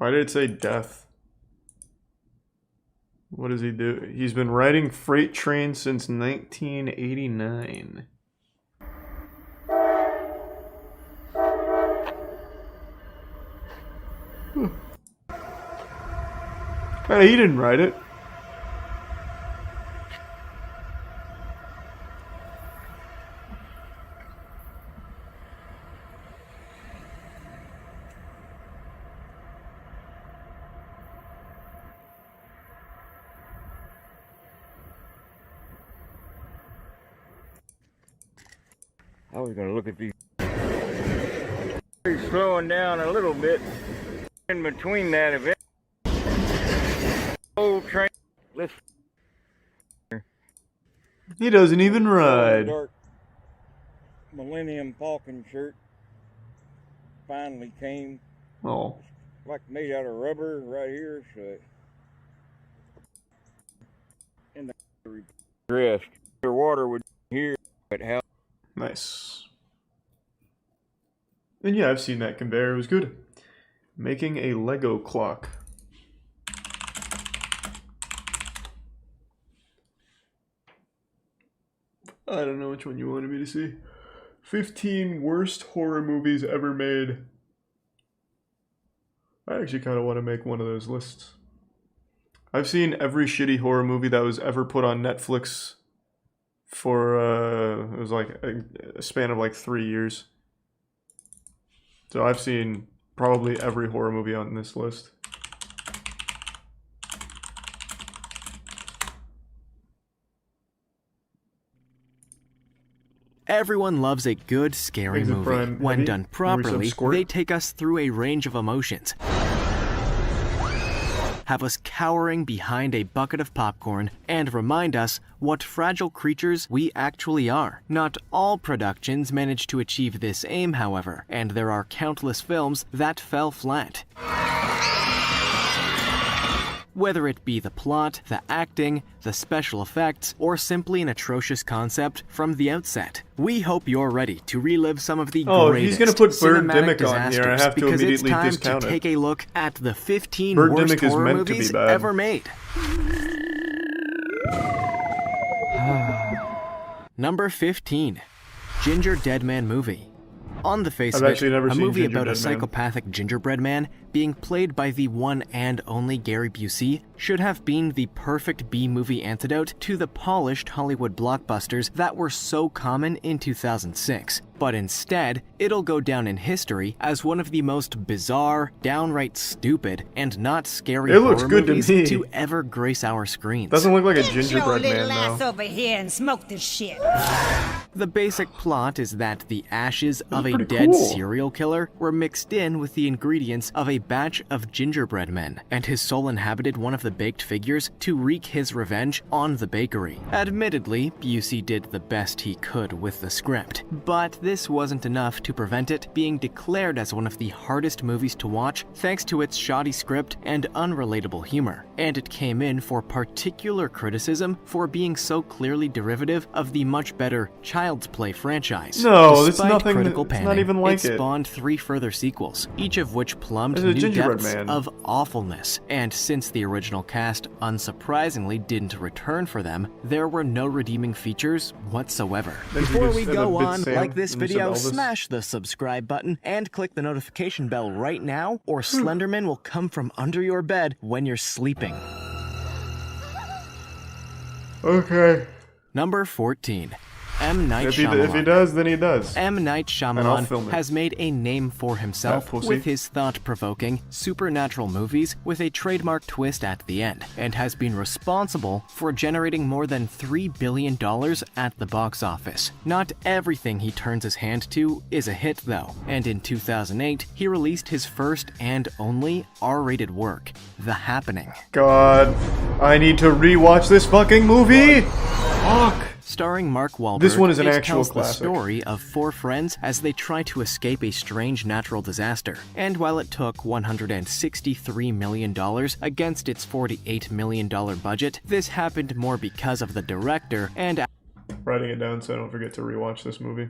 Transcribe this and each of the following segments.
Why did it say death? What does he do? He's been riding freight trains since 1989. Hey, he didn't write it. I was going to look at these. He's slowing down a little bit in between that event. Old train. Let's. He doesn't even ride. Dark Millennium Falcon shirt finally came. Oh. Like made out of rubber right here, so. In the rest, the water would here, but how. Nice. And yeah, I've seen that conveyor. It was good. Making a Lego clock. I don't know which one you wanted me to see. 15 worst horror movies ever made. I actually kind of want to make one of those lists. I've seen every shitty horror movie that was ever put on Netflix for, it was like a span of like 3 years. So I've seen probably every horror movie on this list. Everyone loves a good, scary movie. When done properly, they take us through a range of emotions, have us cowering behind a bucket of popcorn, and remind us what fragile creatures we actually are. Not all productions manage to achieve this aim, however, and there are countless films that fell flat. Whether it be the plot, the acting, the special effects, or simply an atrocious concept from the outset. We hope you're ready to relive some of the greatest he's gonna put cinematic Birdemic on here. I have to immediately discount it. Because it's time to take a look at the 15 worst horror movies ever made. Number 15. Ginger Dead Man Movie. On the face of it, a movie about a psychopathic gingerbread man being played by the one and only Gary Busey should have been the perfect B-movie antidote to the polished Hollywood blockbusters that were so common in 2006. But instead, it'll go down in history as one of the most bizarre, downright stupid, and not scary horror movies to ever grace our screens. Doesn't look like a gingerbread man, though. Get your little ass over here and smoke this shit. The basic plot is that the ashes of a dead serial killer were mixed in with the ingredients of a batch of gingerbread men, and his soul inhabited one of the baked figures to wreak his revenge on the bakery. Admittedly, Busey did the best he could with the script, but this wasn't enough to prevent it being declared as one of the hardest movies to watch thanks to its shoddy script and unrelatable humor. And it came in for particular criticism for being so clearly derivative of the much better Child's Play franchise. No, it's nothing. It's not even like it. It spawned 3 further sequels, each of which plumbed new depths of awfulness. And since the original cast unsurprisingly didn't return for them, there were no redeeming features whatsoever. Before we go on, like this video, smash the subscribe button and click the notification bell right now, or Slenderman will come from under your bed when you're sleeping. Okay. Number 14. M. Night Shyamalan. If he does, then he does. M. Night Shyamalan has made a name for himself with his thought-provoking, supernatural movies with a trademark twist at the end, and has been responsible for generating more than $3 billion at the box office. Not everything he turns his hand to is a hit, though, and in 2008, he released his first and only R-rated work, The Happening. God, I need to rewatch this fucking movie! Fuck! Starring Mark Wahlberg, this one is an it actual tells classic. The story of 4 friends as they try to escape a strange natural disaster. And while it took $163 million against its $48 million budget, this happened more because of the director and... Writing it down so I don't forget to rewatch this movie.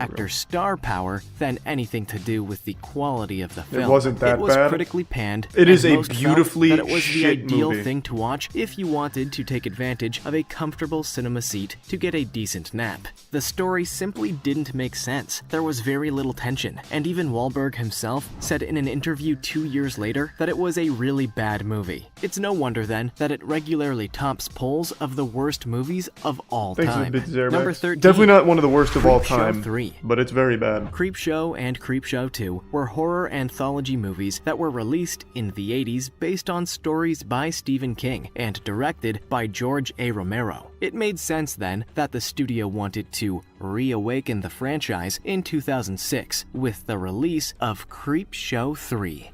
actor's star power than anything to do with the quality of the film. It wasn't that It was bad. critically panned. It is and a most felt beautifully that it was the shit ideal movie. thing to watch if you wanted to take advantage of a comfortable cinema seat to get a decent nap. The story simply didn't make sense. There was very little tension, and even Wahlberg himself said in an interview 2 years later that it was a really bad movie. It's no wonder then that it regularly tops polls of the worst movies of all time. Number 13. Definitely not one of the worst of all Creepshow time, 3. but it's very bad. Creepshow and Creepshow 2 were horror anthology movies that were released in the 80s based on stories by Stephen King and directed by George A. Romero. It made sense then that the studio wanted to reawaken the franchise in 2006 with the release of Creepshow 3.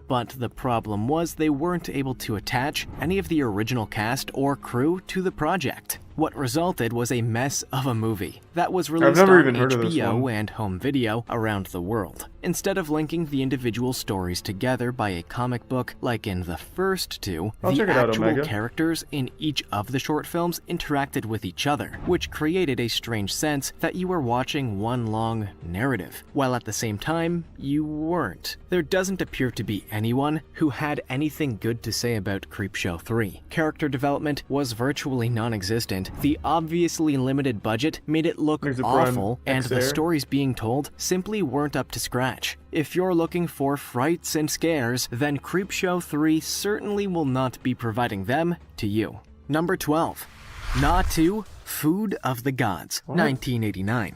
But the problem was they weren't able to attach any of the original cast or crew to the project. What resulted was a mess of a movie that was released never on even heard of this HBO one. and home video around the world. Instead of linking the individual stories together by a comic book like in the first two, I'll the check it out, actual Omega. characters in each of the short films interacted with each other, which created a strange sense that you were watching one long narrative, while at the same time, you weren't. There doesn't appear to be anyone who had anything good to say about Creepshow 3. Character development was virtually non-existent. The obviously limited budget made it look There's the Prime awful, and the XR. stories being told simply weren't up to scratch. If you're looking for frights and scares, then Creepshow 3 certainly will not be providing them to you. Number 12. Nah 2, Food of the Gods, 1989.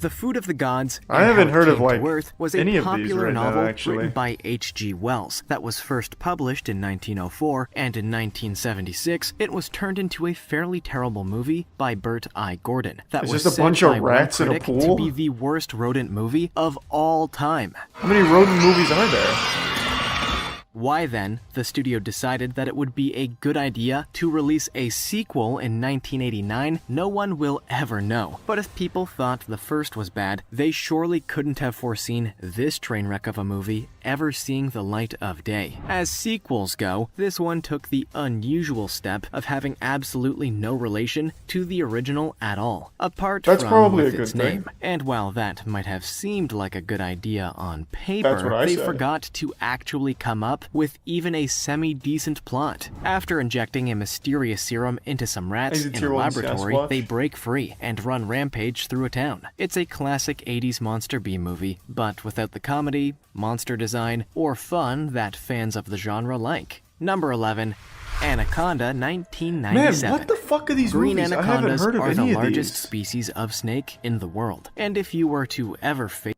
The Food of the Gods I and haven't How It heard of, Came to like, Earth was a any of these popular right now, novel actually. written by H.G. Wells that was first published in 1904, and in 1976 it was turned into a fairly terrible movie by Bert I. Gordon that It's was just a said bunch of by one rats in a critic to pool? be the worst rodent movie of all time. How many rodent movies are there? Why then, the studio decided that it would be a good idea to release a sequel in 1989, no one will ever know. But if people thought the first was bad, they surely couldn't have foreseen this train wreck of a movie ever seeing the light of day. As sequels go, this one took the unusual step of having absolutely no relation to the original at all, apart That's from probably with a good its thing. name. And while that might have seemed like a good idea on That's paper, what I they said. forgot to actually come up with even a semi-decent plot. After injecting a mysterious serum into some rats Is it in a Tier 1 laboratory, Sasquatch? they break free and run rampage through a town. It's a classic 80s monster B-movie, but without the comedy, monster design, or fun that fans of the genre like. Number 11. Anaconda, 1997. Man, what the fuck are these Green movies? I haven't anacondas heard of are the any of largest these. species of snake in the world. And if you were to ever face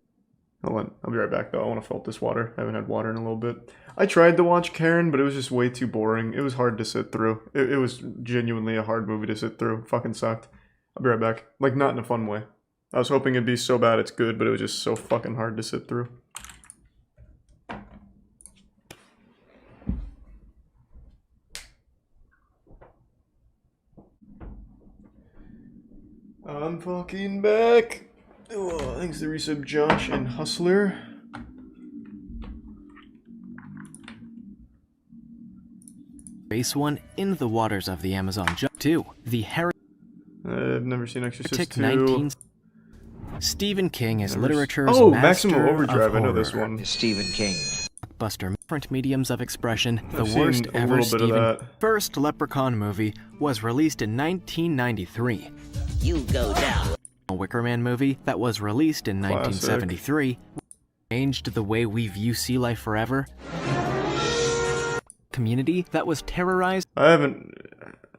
Hold on, I'll be right back though. I want to fill up this water. I haven't had water in a little bit. I tried to watch Karen, but it was just way too boring. It was hard to sit through. It was genuinely a hard movie to sit through. Fucking sucked. I'll be right back. Like, not in a fun way. I was hoping it'd be so bad it's good, but it was just so fucking hard to sit through. I'm fucking back. Oh, thanks to the resub Josh and Hustler. one in the waters of the Amazon. 2. The Heretic I've never seen Exorcist 2. 19... Stephen King is literature's Oh, master Maximum of Overdrive. I know horror. this one. Stephen King. Buster, different mediums of expression, the I've seen worst a ever little bit of Stephen that. first Leprechaun movie was released in 1993. You go down. A Wicker Man movie that was released in Classic. 1973 changed the way we view sea life forever. Community that was terrorized I haven't.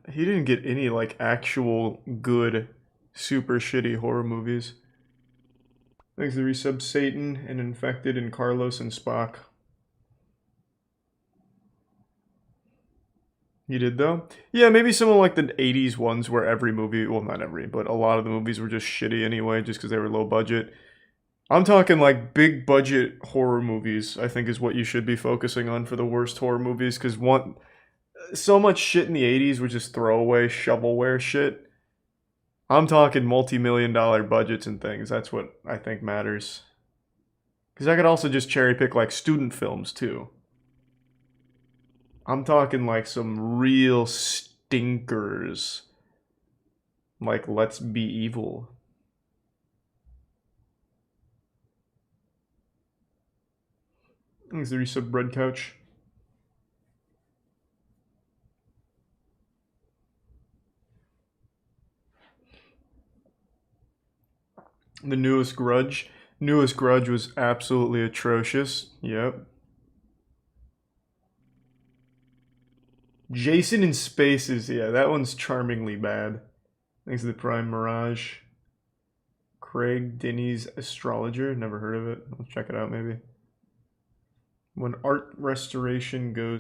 He didn't get any, like, actual good, super shitty horror movies. Thanks to the resub Satan and Infected and Carlos and Spock. You did, though? Yeah, maybe some of, like, the 80s ones where every movie, well, not every, but a lot of the movies were just shitty anyway, just because they were low budget. I'm talking, like, big budget horror movies, I think is what you should be focusing on for the worst horror movies, because so much shit in the 80s was just throwaway, shovelware shit. I'm talking multi-million-dollar budgets and things. That's what I think matters. Because I could also just cherry pick, like, student films, too. I'm talking, like, some real stinkers. Like, let's be evil. Thanks, the resub bread couch. The newest Grudge. Newest Grudge was absolutely atrocious. Yep. Jason in Spaces. Yeah, that one's charmingly bad. Thanks to the Prime Mirage. Craig Denny's Astrologer. Never heard of it. I'll check it out maybe. When art restoration goes